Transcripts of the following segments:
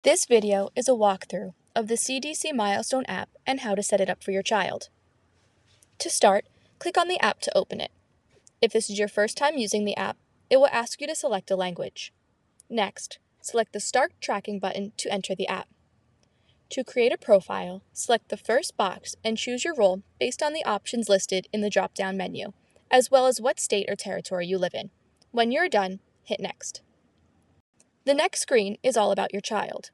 This video is a walkthrough of the CDC Milestone app and how to set it up for your child. To start, click on the app to open it. If this is your first time using the app, it will ask you to select a language. Next, select the Start Tracking button to enter the app. To create a profile, select the first box and choose your role based on the options listed in the drop-down menu, as well as what state or territory you live in. When you're done, hit Next. The next screen is all about your child.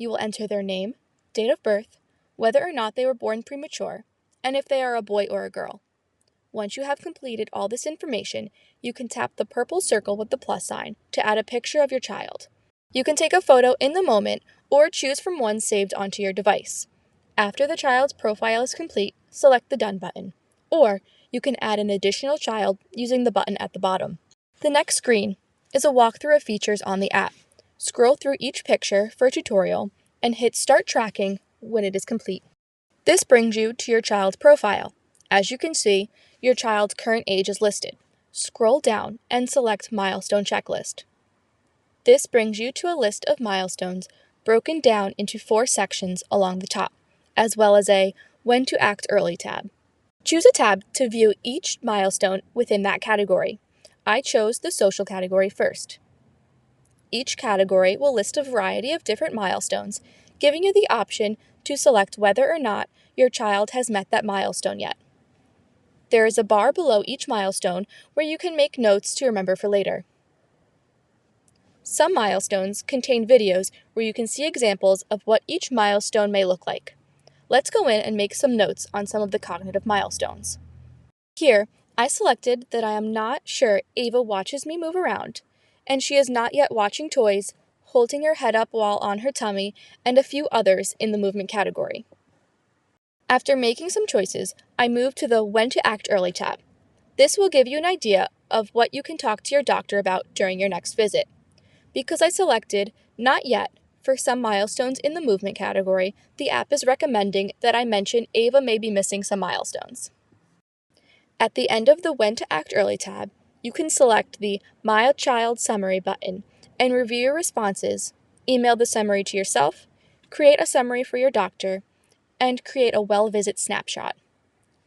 You will enter their name, date of birth, whether or not they were born premature, and if they are a boy or a girl. Once you have completed all this information, you can tap the purple circle with the plus sign to add a picture of your child. You can take a photo in the moment or choose from one saved onto your device. After the child's profile is complete, select the Done button, or you can add an additional child using the button at the bottom. The next screen is a walkthrough of features on the app. Scroll through each picture for a tutorial and hit Start Tracking when it is complete. This brings you to your child's profile. As you can see, your child's current age is listed. Scroll down and select Milestone Checklist. This brings you to a list of milestones broken down into 4 sections along the top, as well as a When to Act Early tab. Choose a tab to view each milestone within that category. I chose the social category first. Each category will list a variety of different milestones, giving you the option to select whether or not your child has met that milestone yet. There is a bar below each milestone where you can make notes to remember for later. Some milestones contain videos where you can see examples of what each milestone may look like. Let's go in and make some notes on some of the cognitive milestones. Here, I selected that I am not sure Ava watches me move around, and she is not yet watching toys, holding her head up while on her tummy, and a few others in the movement category. After making some choices, I move to the When to Act Early tab. This will give you an idea of what you can talk to your doctor about during your next visit. Because I selected Not Yet for some milestones in the movement category, the app is recommending that I mention Ava may be missing some milestones. At the end of the When to Act Early tab, you can select the My Child Summary button and review your responses, email the summary to yourself, create a summary for your doctor, and create a well visit snapshot.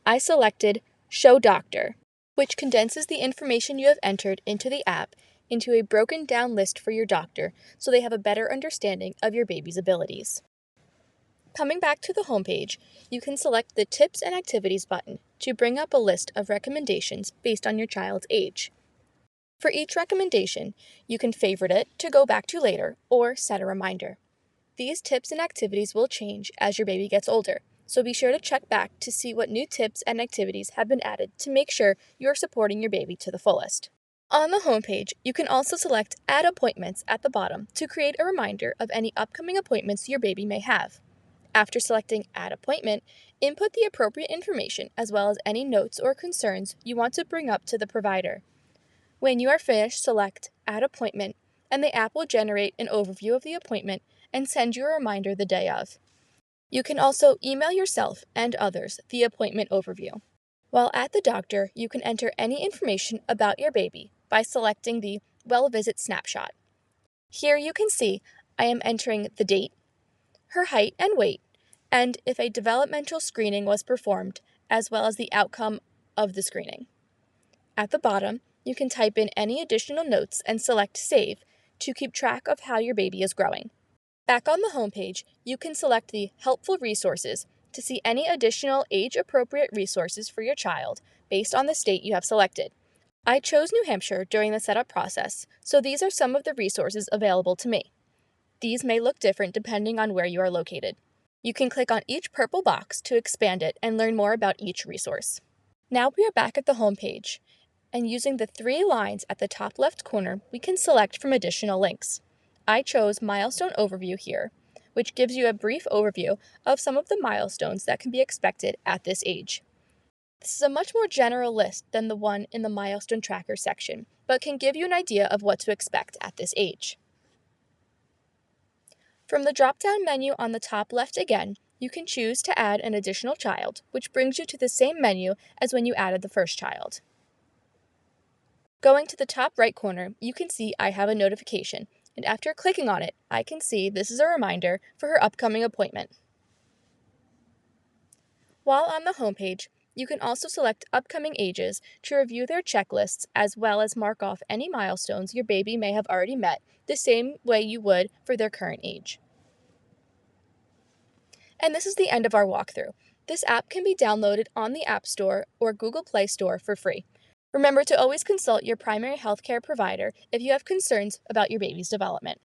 I selected Show Doctor, which condenses the information you have entered into the app into a broken down list for your doctor so they have a better understanding of your baby's abilities. Coming back to the homepage, you can select the Tips and Activities button to bring up a list of recommendations based on your child's age. For each recommendation, you can favorite it to go back to later or set a reminder. These tips and activities will change as your baby gets older, so be sure to check back to see what new tips and activities have been added to make sure you're supporting your baby to the fullest. On the homepage, you can also select Add Appointments at the bottom to create a reminder of any upcoming appointments your baby may have. After selecting Add Appointment, input the appropriate information as well as any notes or concerns you want to bring up to the provider. When you are finished, select Add Appointment, and the app will generate an overview of the appointment and send you a reminder the day of. You can also email yourself and others the appointment overview. While at the doctor, you can enter any information about your baby by selecting the Well Visit Snapshot. Here you can see I am entering the date, her height and weight, and if a developmental screening was performed, as well as the outcome of the screening. At the bottom, you can type in any additional notes and select Save to keep track of how your baby is growing. Back on the homepage, you can select the Helpful Resources to see any additional age-appropriate resources for your child based on the state you have selected. I chose New Hampshire during the setup process, so these are some of the resources available to me. These may look different depending on where you are located. You can click on each purple box to expand it and learn more about each resource. Now we are back at the homepage, and using the 3 lines at the top left corner, we can select from additional links. I chose Milestone Overview here, which gives you a brief overview of some of the milestones that can be expected at this age. This is a much more general list than the one in the Milestone Tracker section, but can give you an idea of what to expect at this age. From the drop-down menu on the top left again, you can choose to add an additional child, which brings you to the same menu as when you added the first child. Going to the top right corner, you can see I have a notification, and after clicking on it, I can see this is a reminder for her upcoming appointment. While on the homepage, you can also select upcoming ages to review their checklists as well as mark off any milestones your baby may have already met the same way you would for their current age. And this is the end of our walkthrough. This app can be downloaded on the App Store or Google Play Store for free. Remember to always consult your primary healthcare provider if you have concerns about your baby's development.